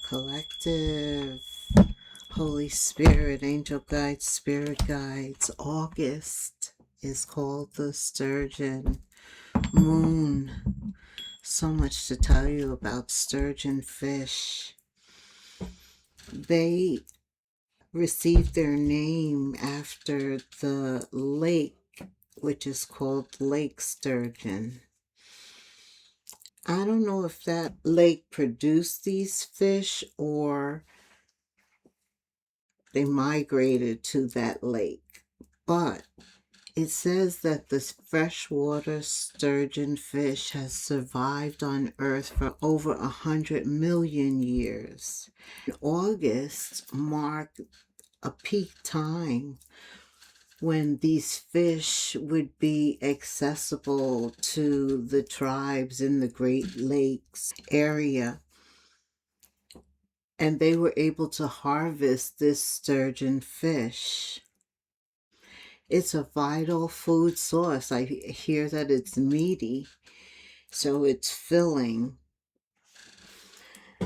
Collective. Holy Spirit, angel guides, spirit guides. August is called the Sturgeon moon. So much to tell you about sturgeon fish. They received their name after the lake, which is called Lake Sturgeon. I don't know if that lake produced these fish or they migrated to that lake. But it says that this freshwater sturgeon fish has survived on Earth for over 100 million years. August marked a peak time when these fish would be accessible to the tribes in the Great Lakes area. And they were able to harvest this sturgeon fish. It's a vital food source. I hear that it's meaty, so it's filling.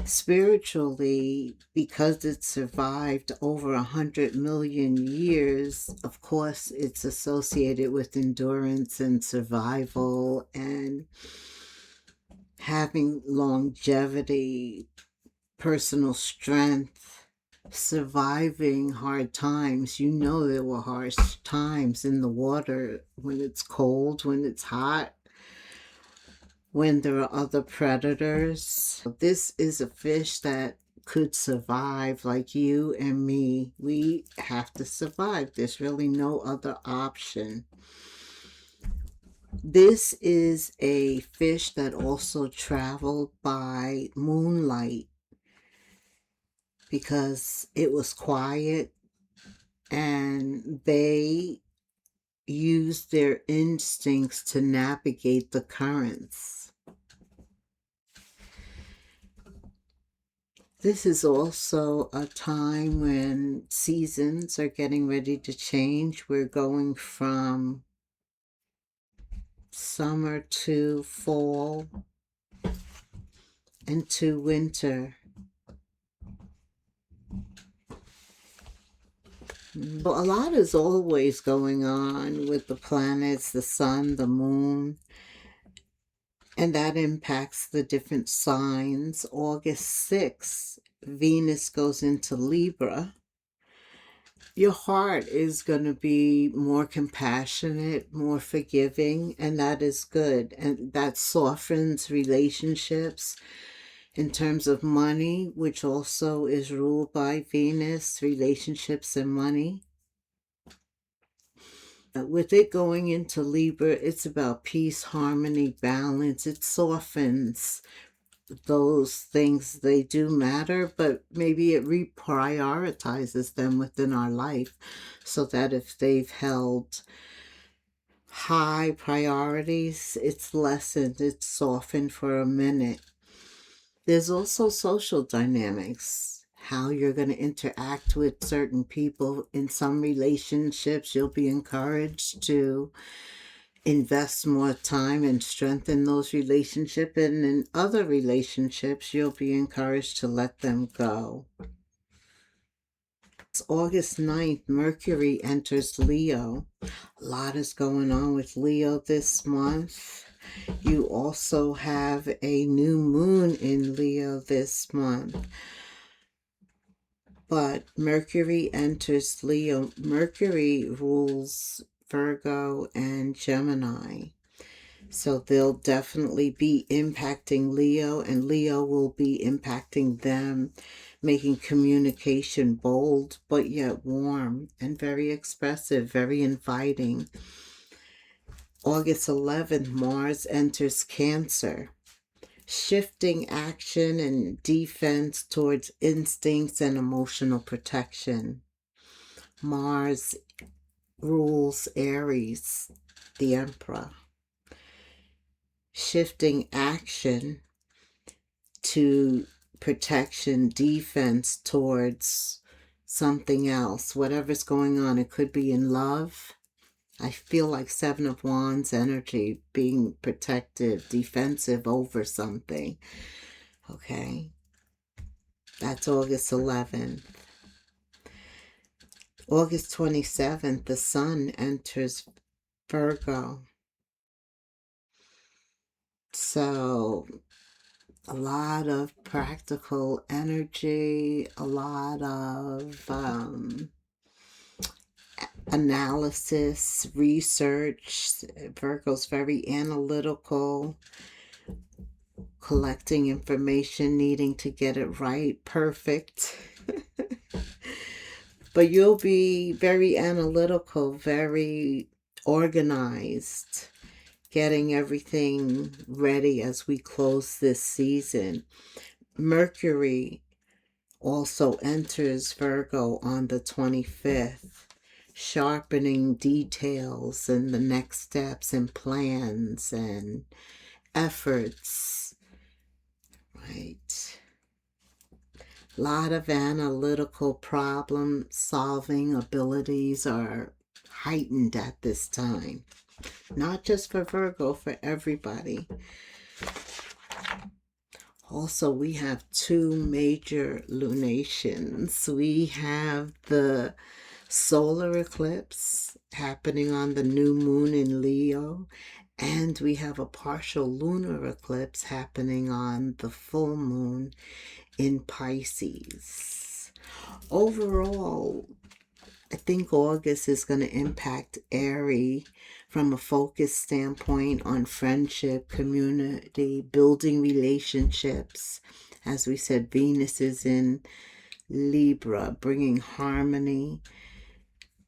Spiritually, because it survived over 100 million years, of course, it's associated with endurance and survival and having longevity, personal strength, surviving hard times. You know there were harsh times in the water when it's cold, when it's hot, when there are other predators. This is a fish that could survive like you and me. We have to survive. There's really no other option. This is a fish that also traveled by moonlight because it was quiet and they used their instincts to navigate the currents. This is also a time when seasons are getting ready to change. We're going from summer to fall and to winter. So a lot is always going on with the planets, the sun, the moon, and that impacts the different signs. August 6th, Venus goes into Libra. Your heart is going to be more compassionate, more forgiving, and that is good. And that softens relationships. In terms of money, which also is ruled by Venus, relationships and money. With it going into Libra, it's about peace, harmony, balance. It softens those things. They do matter, but maybe it reprioritizes them within our life so that if they've held high priorities, it's lessened, it's softened for a minute. There's also social dynamics, how you're going to interact with certain people. In some relationships, you'll be encouraged to invest more time and strengthen those relationships. And in other relationships, you'll be encouraged to let them go. It's August 9th, Mercury enters Leo. A lot is going on with Leo this month. You also have a new moon in Leo this month. But Mercury enters Leo. Mercury rules Virgo and Gemini. So they'll definitely be impacting Leo, and Leo will be impacting them, making communication bold, but yet warm and very expressive, very inviting. August 11th, Mars enters Cancer, shifting action and defense towards instincts and emotional protection. Mars rules Aries, the Emperor, shifting action to protection, defense towards something else, whatever's going on. It could be in love. I feel like Seven of Wands energy, being protective, defensive over something. Okay. That's August 11th. August 27th, the sun enters Virgo. So a lot of practical energy, a lot of analysis, research. Virgo's very analytical, collecting information, needing to get it right, perfect. But you'll be very analytical, very organized, getting everything ready as we close this season. Mercury also enters Virgo on the 25th, sharpening details and the next steps and plans and efforts, right? A lot of analytical problem solving abilities are heightened at this time. Not just for Virgo, for everybody. Also, we have two major lunations. We have the solar eclipse happening on the new moon in Leo, and we have a partial lunar eclipse happening on the full moon in Pisces. Overall, I think August is going to impact Aries from a focus standpoint on friendship, community, building relationships. As we said, Venus is in Libra, bringing harmony,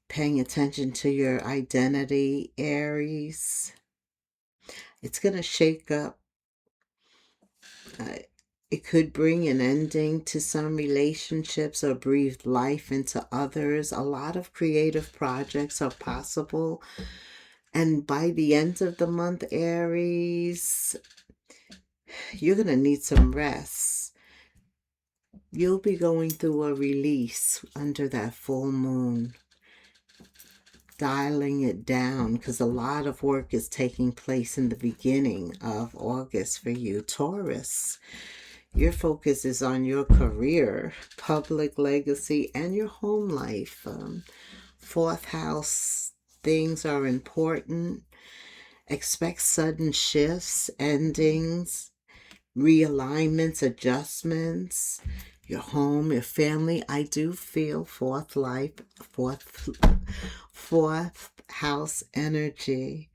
paying attention to your identity, Aries. It's going to shake up. It could bring an ending to some relationships or breathe life into others. A lot of creative projects are possible. And by the end of the month, Aries, you're going to need some rest. You'll be going through a release under that full moon, dialing it down, because a lot of work is taking place in the beginning of August for you, Taurus. Your focus is on your career, public legacy, and your home life. Fourth house, things are important. Expect sudden shifts, endings, realignments, adjustments. Your home, your family. I do feel fourth house energy.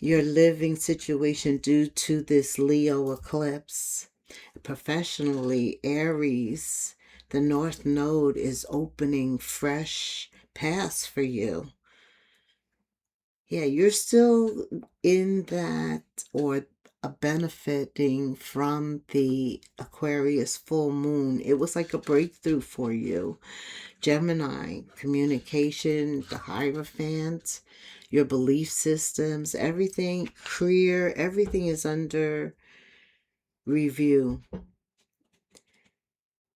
Your living situation due to this Leo eclipse. Professionally, Aries, the North Node is opening fresh paths for you. Yeah, you're still in that or benefiting from the Aquarius full moon. It was like a breakthrough for you. Gemini, communication, the Hierophant, your belief systems, everything, career, everything is under review.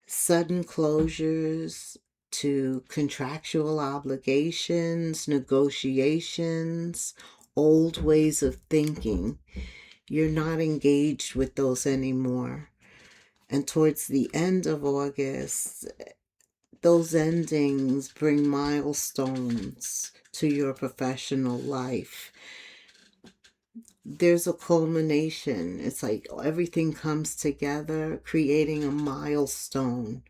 Sudden closures to contractual obligations, negotiations, old ways of thinking. You're not engaged with those anymore. And towards the end of August, those endings bring milestones to your professional life. There's a culmination. It's like everything comes together, creating a milestone.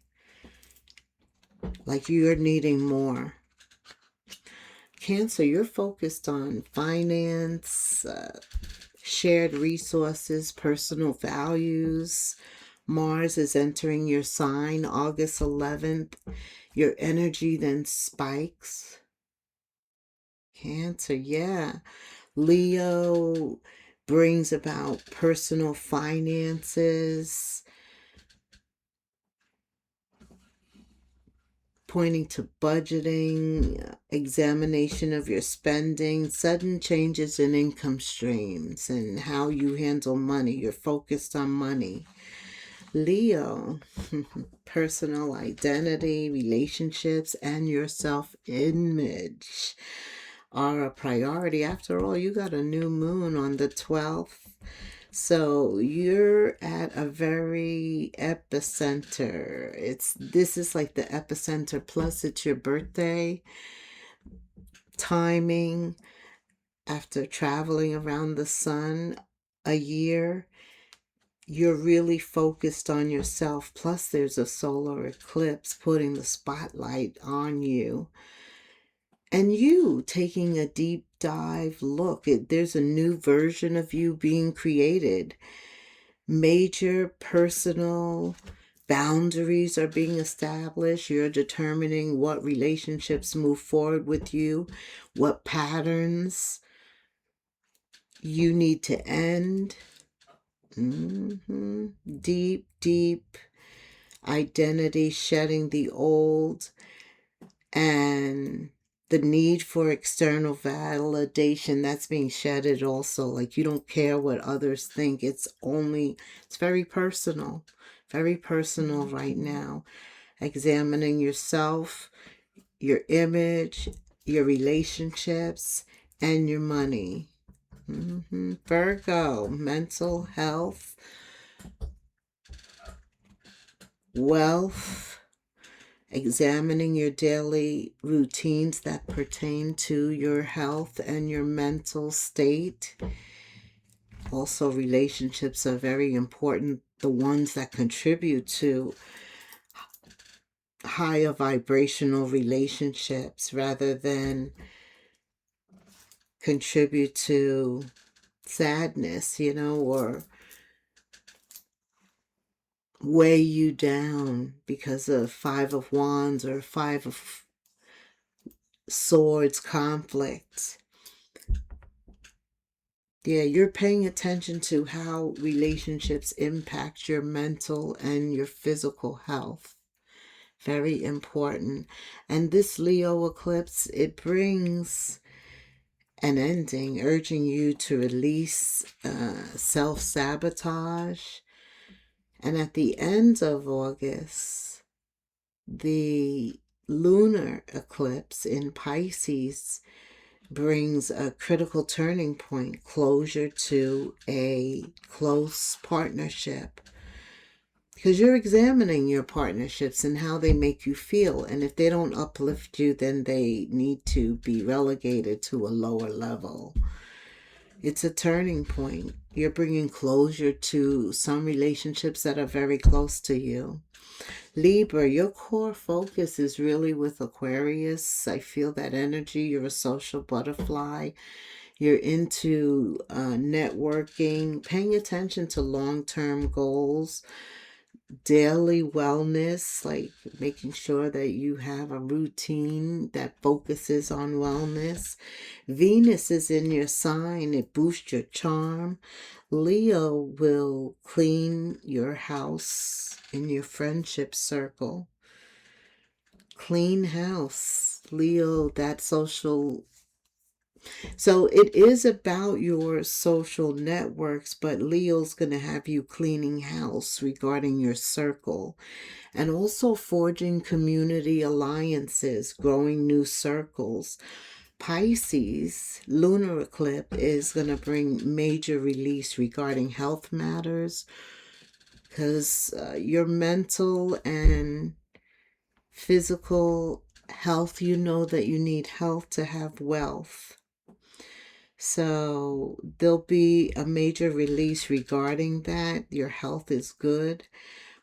Like you're needing more. Cancer, you're focused on finance, shared resources, personal values. Mars is entering your sign August 11th. Your energy then spikes. Cancer, yeah. Leo brings about personal finances, pointing to budgeting, examination of your spending, sudden changes in income streams and how you handle money. You're focused on money. Leo, personal identity, relationships, and your self-image are a priority. After all, you got a new moon on the 12th. So you're at at a very epicenter. This is like the epicenter, plus it's your birthday timing after traveling around the sun a year. You're really focused on yourself. Plus, there's a solar eclipse putting the spotlight on you. And you taking a deep dive look. There's a new version of you being created. Major personal boundaries are being established. You're determining what relationships move forward with you, what patterns you need to end. Deep, deep identity, shedding the old, and the need for external validation, that's being shedded also. Like, you don't care what others think. It's very personal. Very personal right now. Examining yourself, your image, your relationships, and your money. Virgo, mental health, wealth, examining your daily routines that pertain to your health and your mental state. Also, relationships are very important, the ones that contribute to higher vibrational relationships rather than contribute to sadness, or weigh you down because of Five of Wands or Five of Swords conflict. Yeah, you're paying attention to how relationships impact your mental and your physical health. Very important. And this Leo eclipse, it brings an ending, urging you to release self-sabotage. And at the end of August, the lunar eclipse in Pisces brings a critical turning point, closure to a close partnership. Because you're examining your partnerships and how they make you feel. And if they don't uplift you, then they need to be relegated to a lower level. It's a turning point. You're bringing closure to some relationships that are very close to you. Libra, your core focus is really with Aquarius. I feel that energy. You're a social butterfly. You're into networking, paying attention to long-term goals, daily wellness, like making sure that you have a routine that focuses on wellness. Venus is in your sign. It boosts your charm. Leo will clean your house in your friendship circle. Clean house. Leo, that social. So it is about your social networks, but Leo's going to have you cleaning house regarding your circle. And also forging community alliances, growing new circles. Pisces, lunar eclipse, is going to bring major release regarding health matters, because your mental and physical health, you know that you need health to have wealth. So there'll be a major release regarding that. Your health is good,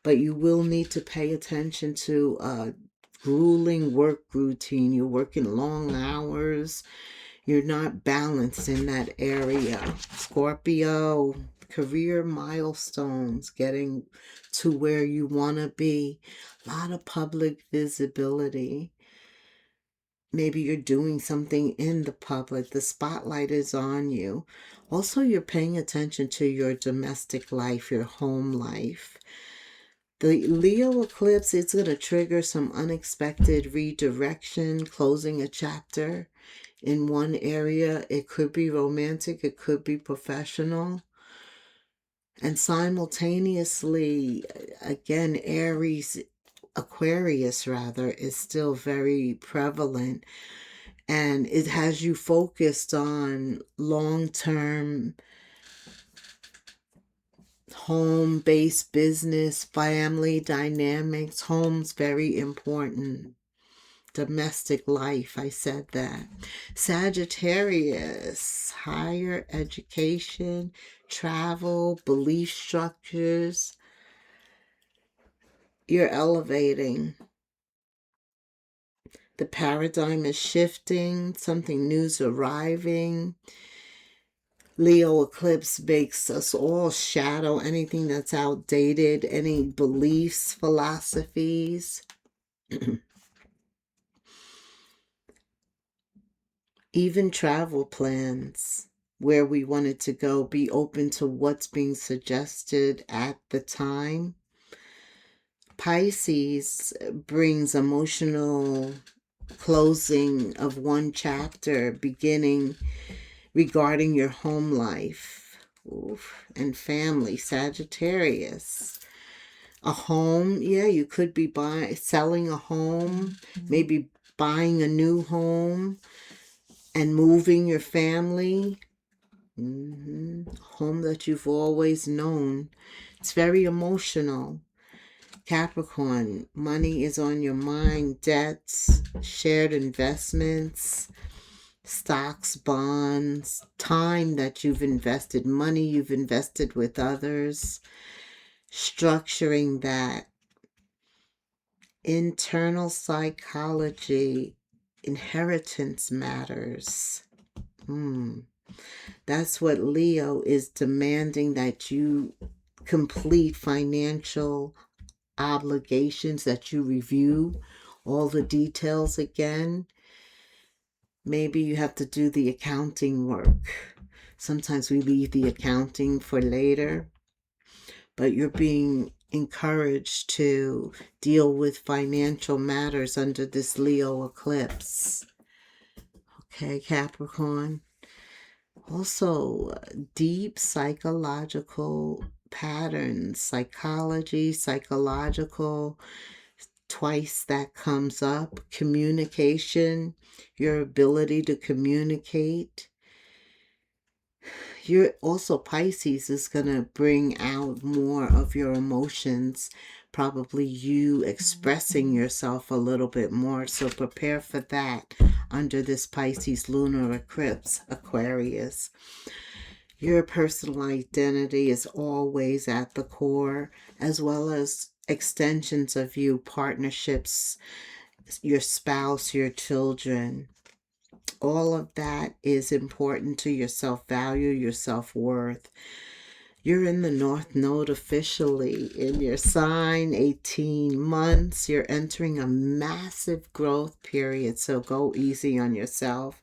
but you will need to pay attention to a grueling work routine. You're working long hours. You're not balanced in that area. Scorpio, career milestones, getting to where you want to be. A lot of public visibility. Maybe you're doing something in the public. The spotlight is on you. Also, you're paying attention to your domestic life, your home life. The Leo eclipse, it's going to trigger some unexpected redirection, closing a chapter in one area. It could be romantic, it could be professional. And simultaneously, again, Aquarius rather, is still very prevalent. And it has you focused on long-term Home-based business, family dynamics. Home's very important. Domestic life, I said that. Sagittarius, higher education, travel, belief structures. You're elevating. The paradigm is shifting. Something new's arriving. Leo eclipse makes us all shadow anything that's outdated, any beliefs, philosophies. Even travel plans, where we wanted to go, be open to what's being suggested at the time. Pisces brings emotional closing of one chapter, beginning regarding your home life. Oof. And family. Sagittarius. A home, yeah, you could be selling a home, maybe buying a new home and moving your family. Home that you've always known. It's very emotional. Capricorn, money is on your mind. Debts, shared investments, stocks, bonds, time that you've invested, money you've invested with others, structuring that. Internal psychology, inheritance matters. That's what Leo is demanding, that you complete financial obligations, that you review all the details again. Maybe you have to do the accounting work. Sometimes we leave the accounting for later, but you're being encouraged to deal with financial matters under this Leo eclipse. Okay, Capricorn. Also, deep psychological patterns, psychological, twice that comes up. Communication, your ability to communicate. You're also, Pisces is going to bring out more of your emotions, probably you expressing yourself a little bit more. So prepare for that under this Pisces lunar eclipse, Aquarius. Your personal identity is always at the core, as well as extensions of you, partnerships, your spouse, your children. All of that is important to your self-value, your self-worth. You're in the North Node officially in your sign, 18 months. You're entering a massive growth period, so go easy on yourself.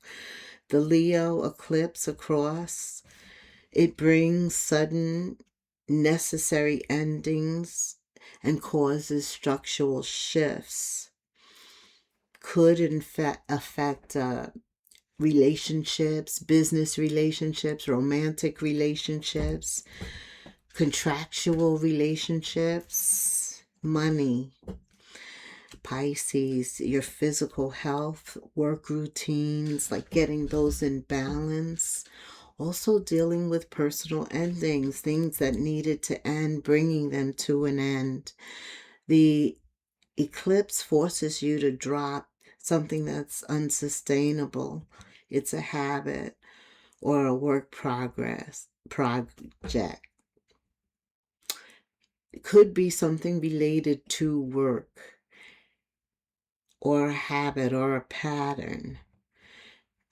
The Leo eclipse across, it brings sudden, necessary endings and causes structural shifts. Could in fact affect relationships, business relationships, romantic relationships, contractual relationships, money. Pisces, your physical health, work routines, like getting those in balance. Also dealing with personal endings, things that needed to end, bringing them to an end. The eclipse forces you to drop something that's unsustainable. It's a habit or a work project. It could be something related to work or a habit or a pattern.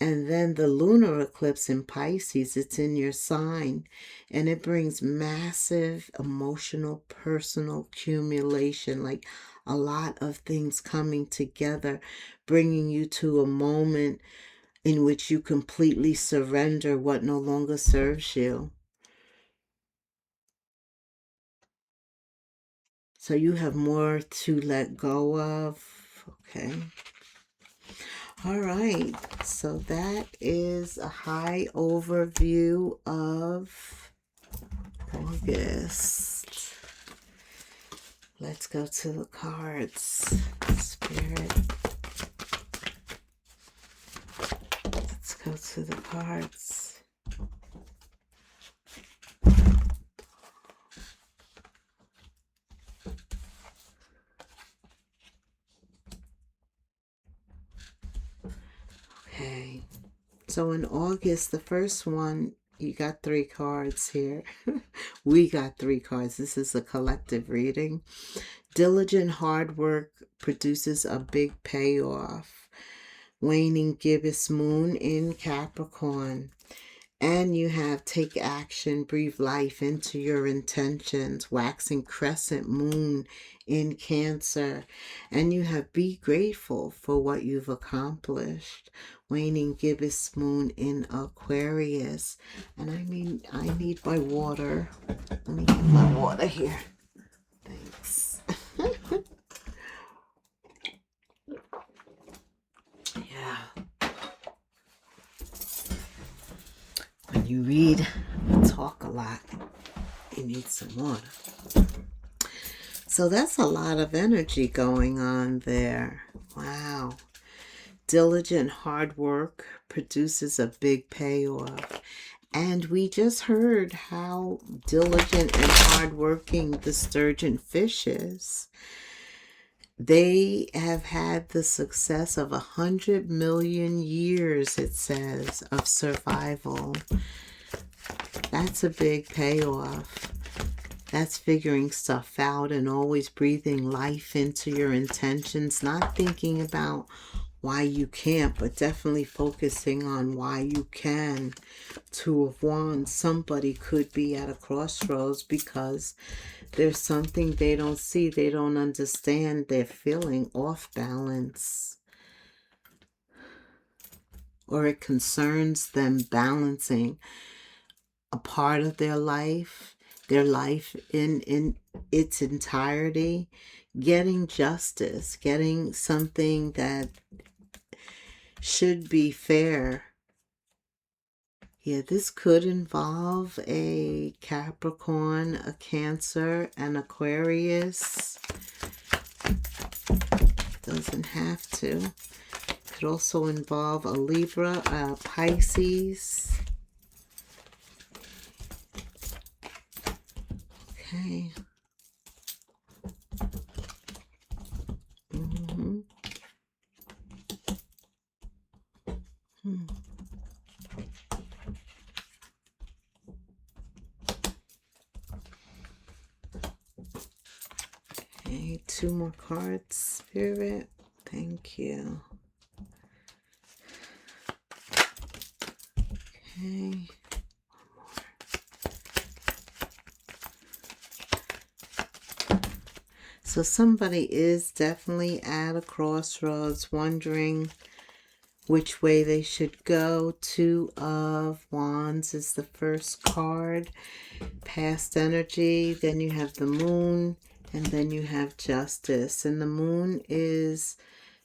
And then the lunar eclipse in Pisces, it's in your sign, and it brings massive emotional, personal accumulation, like a lot of things coming together, bringing you to a moment in which you completely surrender what no longer serves you. So you have more to let go of. Okay. All right. So that is a high overview of August. Let's go to the cards. Spirit. Let's go to the cards. Okay. So in August, the first one, you got 3 cards here. We got 3 cards. This is a collective reading. Diligent hard work produces a big payoff. Waning gibbous moon in Capricorn. And you have take action, breathe life into your intentions, waxing crescent moon in Cancer. And you have be grateful for what you've accomplished, waning gibbous moon in Aquarius. And I need my water. Let me get my water here. Thanks. Yeah. When you read and talk a lot, you need some water. So that's a lot of energy going on there. Wow. Diligent hard work produces a big payoff. And we just heard how diligent and hardworking the sturgeon fish is. They have had the success of 100 million years, it says, of survival. That's a big payoff. That's figuring stuff out and always breathing life into your intentions, not thinking about why you can't, but definitely focusing on why you can. Two of Wands, somebody could be at a crossroads because there's something they don't see, they don't understand, they're feeling off balance. Or it concerns them balancing a part of their life in its entirety, getting justice, getting something that should be fair. Yeah, this could involve a Capricorn, a Cancer, an Aquarius. Doesn't have to. Could also involve a Libra, a Pisces. Okay. Okay, 2 more cards, Spirit. Thank you. Okay. So somebody is definitely at a crossroads, wondering which way they should go. 2 of Wands is the first card. Past energy. Then you have the moon. And then you have justice. And the moon is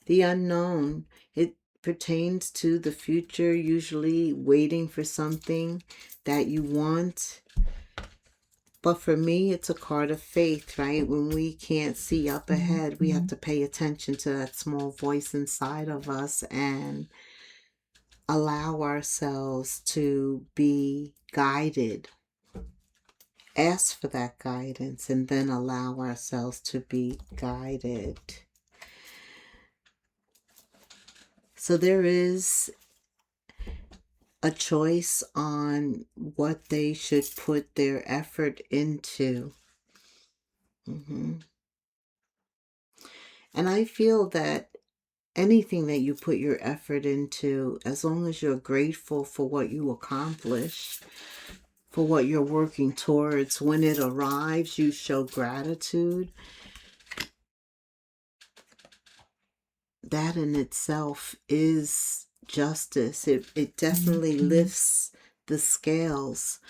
the unknown. It pertains to the future, usually waiting for something that you want. But for me, it's a card of faith, right? When we can't see up ahead, we have to pay attention to that small voice inside of us and allow ourselves to be guided. Ask for that guidance and then allow ourselves to be guided. So there is a choice on what they should put their effort into. And I feel that anything that you put your effort into, as long as you're grateful for what you accomplish, for what you're working towards, when it arrives, you show gratitude. That in itself is justice. It definitely lifts the scales.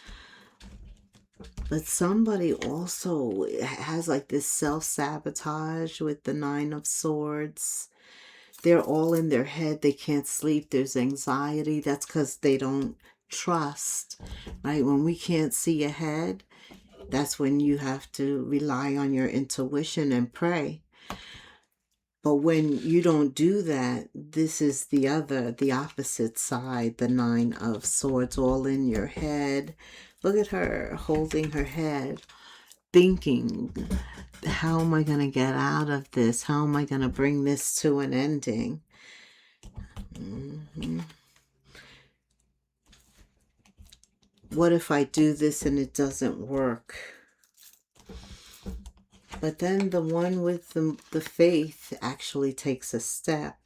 But somebody also has like this self-sabotage with the 9 of Swords. They're all in their head. They can't sleep. There's anxiety. That's because they don't trust, right? When we can't see ahead, that's when you have to rely on your intuition and pray. But when you don't do that, this is the opposite side, the 9 of Swords, all in your head. Look at her holding her head, thinking, how am I going to get out of this? How am I going to bring this to an ending? what if I do this and it doesn't work? But then the one with the faith actually takes a step.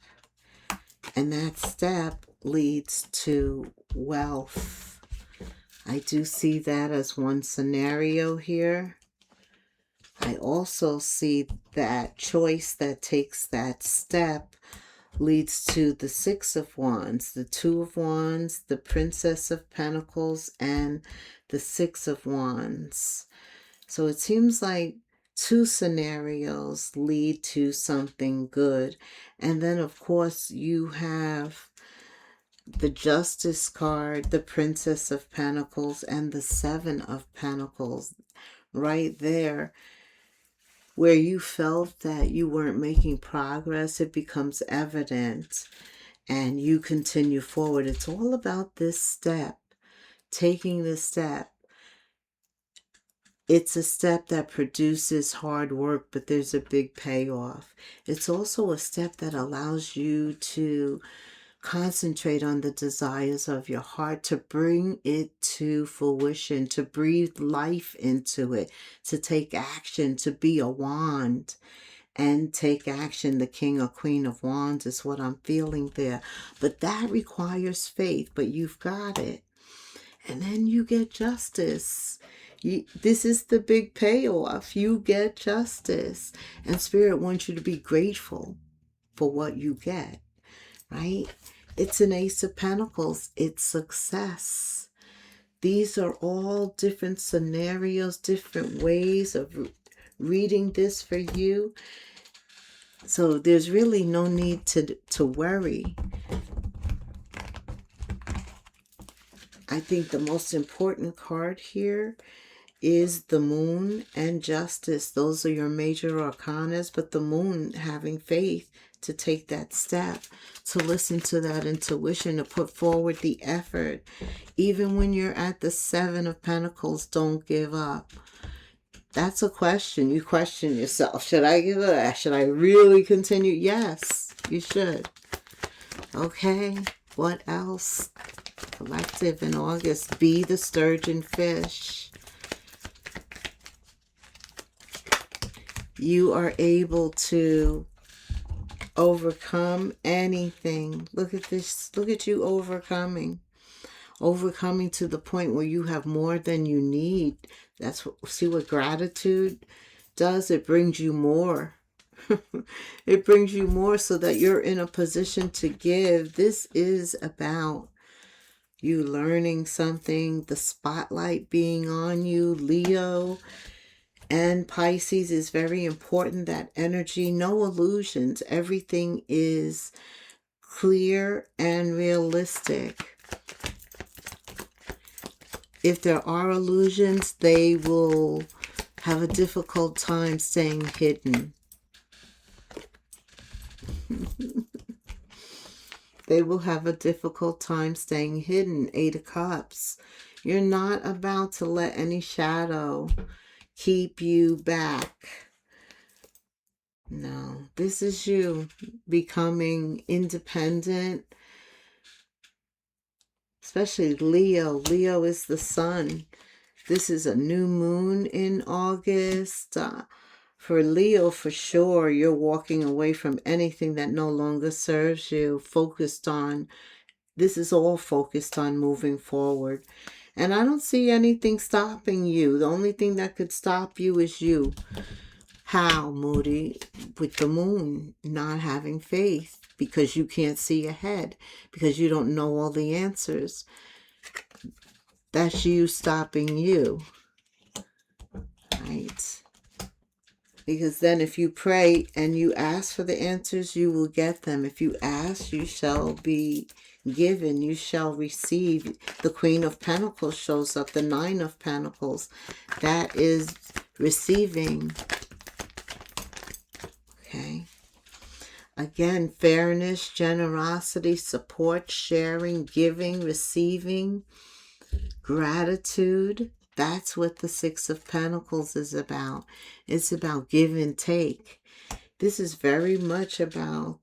And that step leads to wealth. I do see that as one scenario here. I also see that choice that takes that step leads to the Six of Wands, the Two of Wands, the Princess of Pentacles, and the Six of Wands. So it seems like two scenarios lead to something good. And then, of course, you have the Justice card, the Princess of Pentacles, and the Seven of Pentacles right there. Where you felt that you weren't making progress, it becomes evident and you continue forward. It's all about this step, taking this step. It's a step that produces hard work, but there's a big payoff. It's also a step that allows you to concentrate on the desires of your heart, to bring it to fruition, to breathe life into it, to take action, to be a wand and take action. The King or Queen of Wands is what I'm feeling there. But that requires faith, but you've got it. And then you get justice. This is the big payoff. You get justice. And Spirit wants you to be grateful for what you get, right? It's an Ace of Pentacles. It's success. These are all different scenarios, different ways of reading this for you. So there's really no need to worry. I think the most important card here is the Moon and Justice. Those are your major arcanas, but the Moon having faith to take that step, to listen to that intuition, to put forward the effort. Even when you're at the Seven of Pentacles, don't give up. That's a question. You question yourself. Should I give up? Should I really continue? Yes, you should. Okay, what else? Collective in August. Be the sturgeon fish. You are able to overcome anything. Look at this. Look at you overcoming. Overcoming to the point where you have more than you need. That's what, see what gratitude does? It brings you more. It brings you more so that you're in a position to give. This is about you learning something, the spotlight being on you. Leo and Pisces is very important, that energy. No illusions. Everything is clear and realistic. If there are illusions, they will have a difficult time staying hidden. They will have a difficult time staying hidden. Eight of Cups. You're not about to let any shadow keep you back. No, this is you becoming independent. Especially Leo. Leo is the sun. This is a new moon in August. For Leo, for sure, you're walking away from anything that no longer serves you. This is all focused on moving forward. And I don't see anything stopping you. The only thing that could stop you is you. How, Moody? With the moon, not having faith because you can't see ahead, because you don't know all the answers. That's you stopping you, right? Because then if you pray and you ask for the answers, you will get them. If you ask, you shall be given. You shall receive. The Queen of Pentacles shows up. The Nine of Pentacles. That is receiving. Okay. Again, fairness, generosity, support, sharing, giving, receiving, gratitude. That's what the Six of Pentacles is about. It's about give and take. This is very much about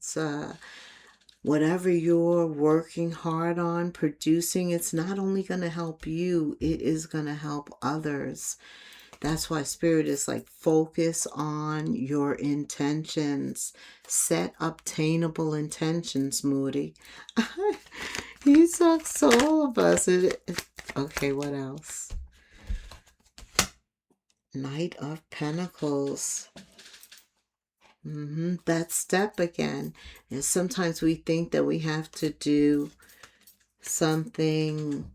Whatever you're working hard on producing, it's not only going to help you, it is going to help others. That's why Spirit is like, focus on your intentions. Set obtainable intentions, Moody. He talks to all of us. Okay, what else? Knight of Pentacles. That step again. And sometimes we think that we have to do something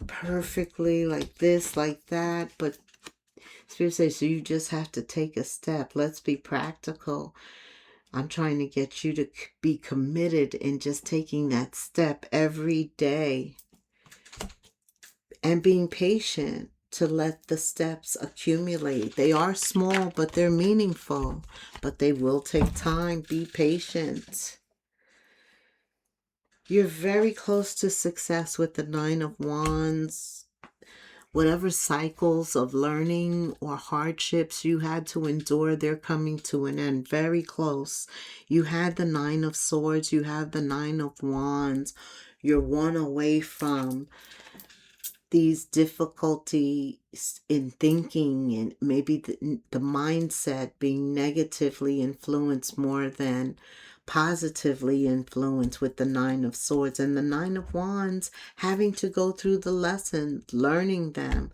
perfectly, like this, like that, but Spirit says, so you just have to take a step. Let's be practical. I'm trying to get you to be committed in just taking that step every day and being patient to let the steps accumulate. They are small, but they're meaningful, but they will take time. Be patient. You're very close to success with the Nine of Wands. Whatever cycles of learning or hardships you had to endure, they're coming to an end. Very close. You had the Nine of Swords. You have the Nine of Wands. You're one away from these difficulties in thinking, and maybe the mindset being negatively influenced more than positively influenced with the Nine of Swords, and the Nine of Wands having to go through the lessons, learning them,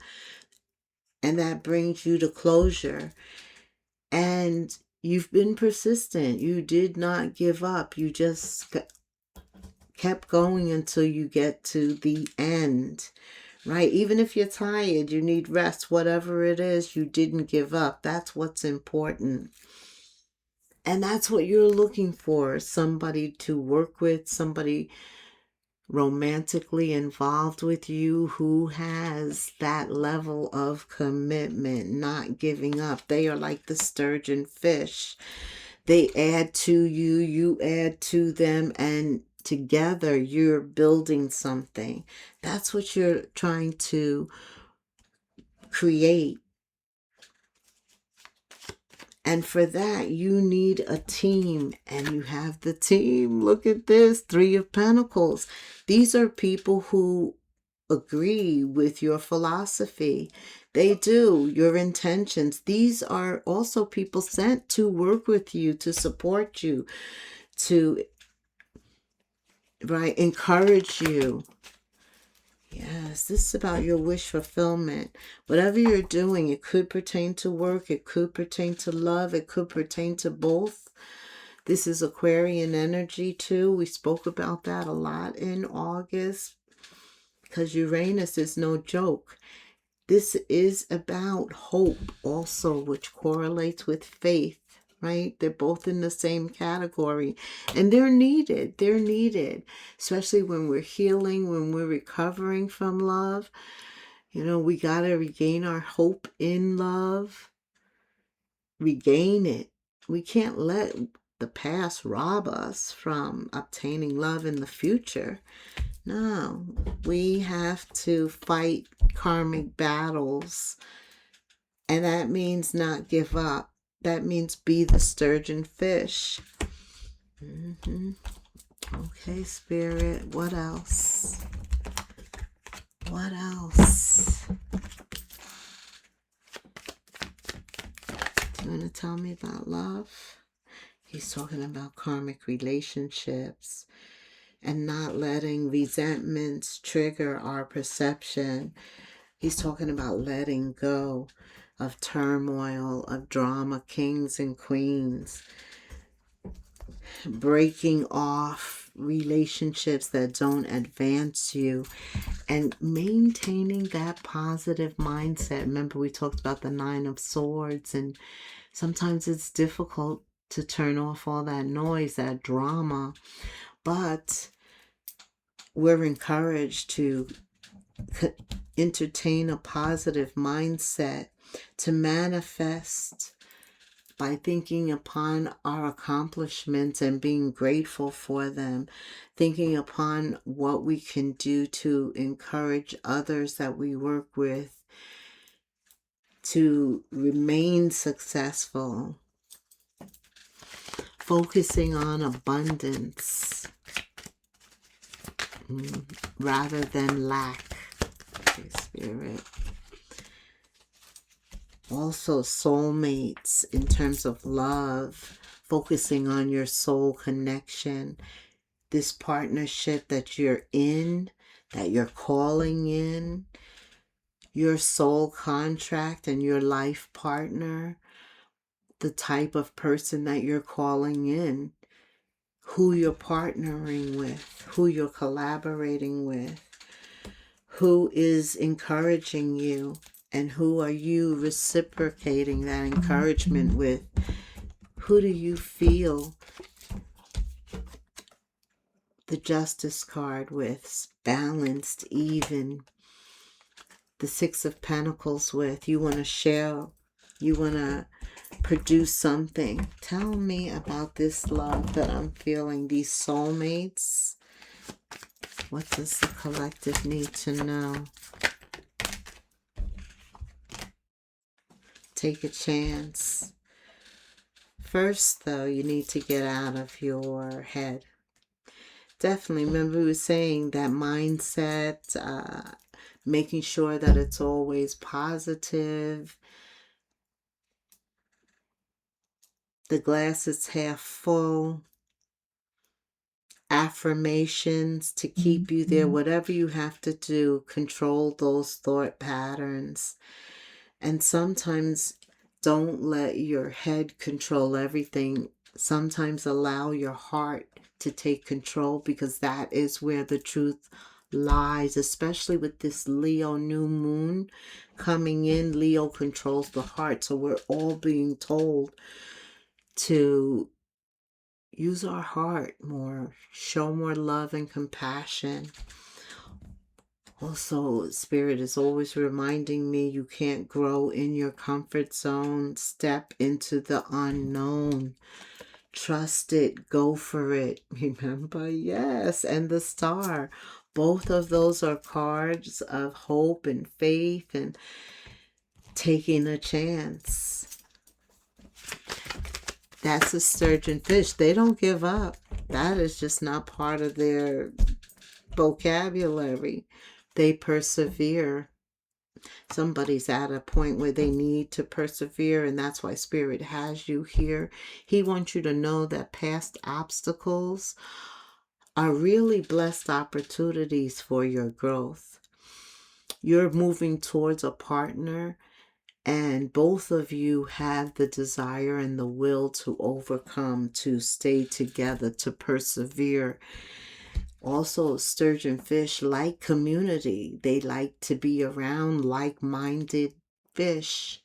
and that brings you to closure. And you've been persistent. You did not give up. You just kept going until you get to the end. Right? Even if you're tired, you need rest, whatever it is, you didn't give up. That's what's important. And that's what you're looking for. Somebody to work with, somebody romantically involved with you who has that level of commitment, not giving up. They are like the sturgeon fish. They add to you, you add to them, and together you're building something. That's what you're trying to create. And for that, you need a team, and you have the team. Look at this, Three of Pentacles. These are people who agree with your philosophy. They do, your intentions. These are also people sent to work with you, to support you, to encourage you. Yes, this is about your wish fulfillment. Whatever you're doing, it could pertain to work, it could pertain to love, it could pertain to both. This is Aquarian energy too. We spoke about that a lot in August because Uranus is no joke. This is about hope also, which correlates with faith. Right? They're both in the same category, and they're needed. They're needed, especially when we're healing, when we're recovering from love. You know, we got to regain our hope in love, regain it. We can't let the past rob us from obtaining love in the future. No, we have to fight karmic battles, and that means not give up. That means be the sturgeon fish. Okay, Spirit. What else? What else? You want to tell me about love? He's talking about karmic relationships and not letting resentments trigger our perception. He's talking about letting go of turmoil, of drama, kings and queens, breaking off relationships that don't advance you, and maintaining that positive mindset. Remember, we talked about the Nine of Swords, and sometimes it's difficult to turn off all that noise, that drama, but we're encouraged to entertain a positive mindset, to manifest by thinking upon our accomplishments and being grateful for them, thinking upon what we can do to encourage others that we work with to remain successful. focusing on abundance rather than lack. Okay, Spirit. Also, soulmates in terms of love, focusing on your soul connection, this partnership that you're in, that you're calling in, your soul contract and your life partner, the type of person that you're calling in, who you're partnering with, who you're collaborating with, who is encouraging you, and who are you reciprocating that encouragement with? Who do you feel the Justice card with? Balanced, even. The Six of Pentacles with. You want to share. You want to produce something. Tell me about this love that I'm feeling. These soulmates. What does the collective need to know? Take a chance. First, though, you need to get out of your head. Definitely, remember we were saying that mindset, making sure that it's always positive. The glass is half full. Affirmations to keep you there. Whatever you have to do, control those thought patterns. And sometimes don't let your head control everything. Sometimes allow your heart to take control, because that is where the truth lies, especially with this Leo new moon coming in. Leo controls the heart, so we're all being told to use our heart more, show more love and compassion. Also, Spirit is always reminding me you can't grow in your comfort zone. Step into the unknown. Trust it. Go for it. Remember, yes, and the Star. Both of those are cards of hope and faith and taking a chance. That's a sturgeon fish. They don't give up. That is just not part of their vocabulary. They persevere. Somebody's at a point where they need to persevere, and that's why Spirit has you here. He wants you to know that past obstacles are really blessed opportunities for your growth. You're moving towards a partner, and both of you have the desire and the will to overcome, to stay together, to persevere. Also, sturgeon fish like community. They like to be around like-minded fish.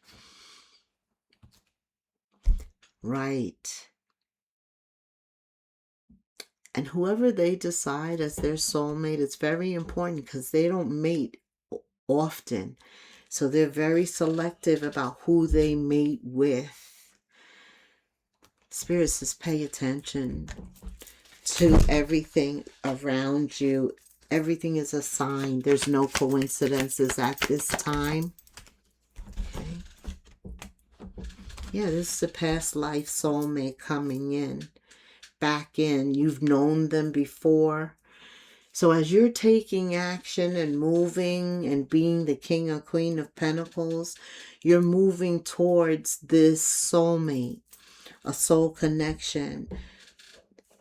Right. And whoever they decide as their soulmate, it's very important because they don't mate often. So they're very selective about who they mate with. Spirit says pay attention to everything around you. Everything is a sign. There's no coincidences at this time. Okay. Yeah, this is a past life soulmate coming in. Back in. You've known them before. So as you're taking action and moving and being the King or Queen of Pentacles, you're moving towards this soulmate, a soul connection,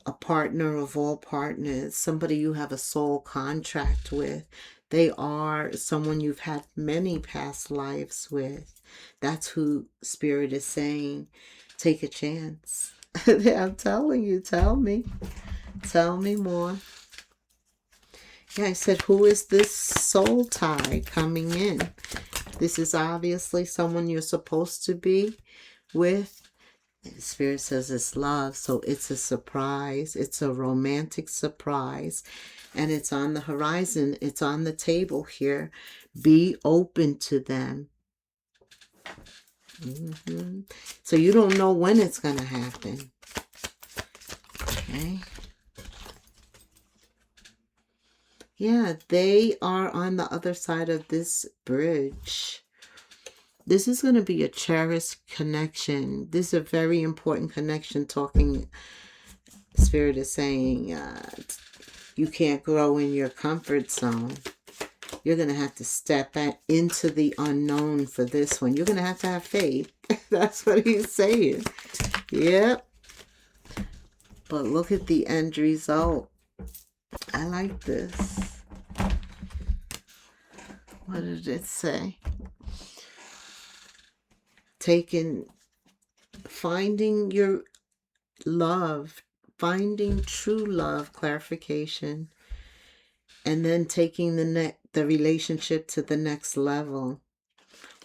a partner of all partners, somebody you have a soul contract with. They are someone you've had many past lives with. That's who Spirit is saying, take a chance. I'm telling you, tell me. Tell me more. Yeah, I said, who is this soul tie coming in? This is obviously someone you're supposed to be with. Spirit says it's love, so it's a surprise. It's a romantic surprise. And it's on the horizon. It's on the table here. Be open to them. So you don't know when it's going to happen. Okay. Yeah, they are on the other side of this bridge. This is going to be a cherished connection. This is a very important connection. Talking, Spirit is saying you can't grow in your comfort zone. You're going to have to step into the unknown for this one. You're going to have faith. That's what he's saying. Yep. But look at the end result. I like this. What did it say? Finding your love, finding true love, clarification, and then taking the relationship to the next level.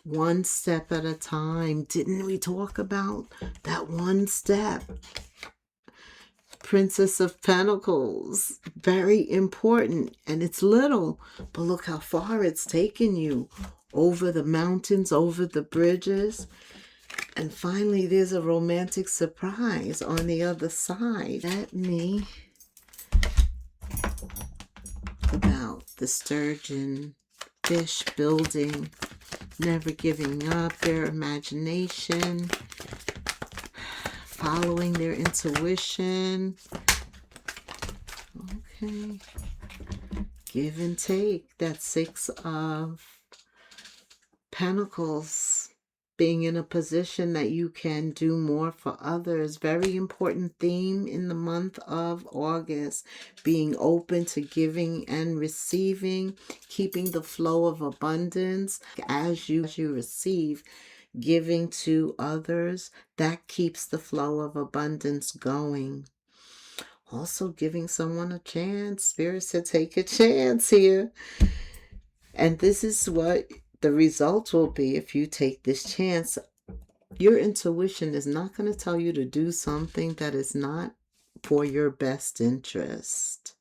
One step at a time. Didn't we talk about that one step? Princess of Pentacles. Very important. And it's little, but look how far it's taken you. Over the mountains, over the bridges. And finally, there's a romantic surprise on the other side. Let me about the sturgeon, fish building, never giving up, their imagination, following their intuition. Okay. Give and take. That Six of Pentacles. Being in a position that you can do more for others. Very important theme in the month of August. Being open to giving and receiving. Keeping the flow of abundance as you receive. Giving to others. That keeps the flow of abundance going. Also giving someone a chance. Spirit said take a chance here. And this is what the results will be if you take this chance. Your intuition is not going to tell you to do something that is not for your best interest.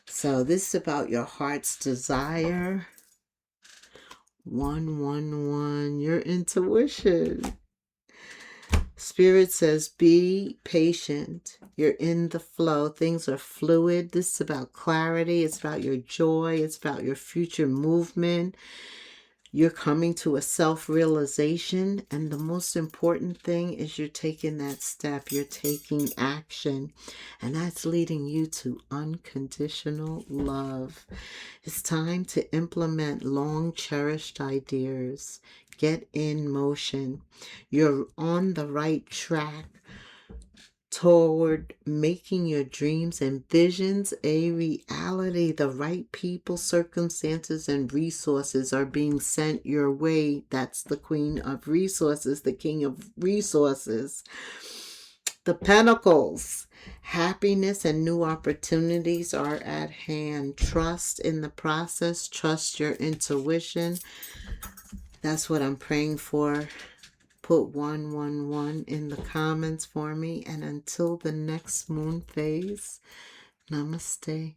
So this is about your heart's desire. 111, your intuition. Spirit says be patient. You're in the flow. Things are fluid. This is about clarity. It's about your joy. It's about your future movement. You're coming to a self-realization, and the most important thing is you're taking that step. You're taking action, and that's leading you to unconditional love. It's time to implement long-cherished ideas. Get in motion. You're on the right track toward making your dreams and visions a reality. The right people, circumstances, and resources are being sent your way. That's the Queen of Resources, the King of Resources. The Pentacles. Happiness and new opportunities are at hand. Trust in the process. Trust your intuition. That's what I'm praying for. Put 111 in the comments for me. And until the next moon phase, namaste.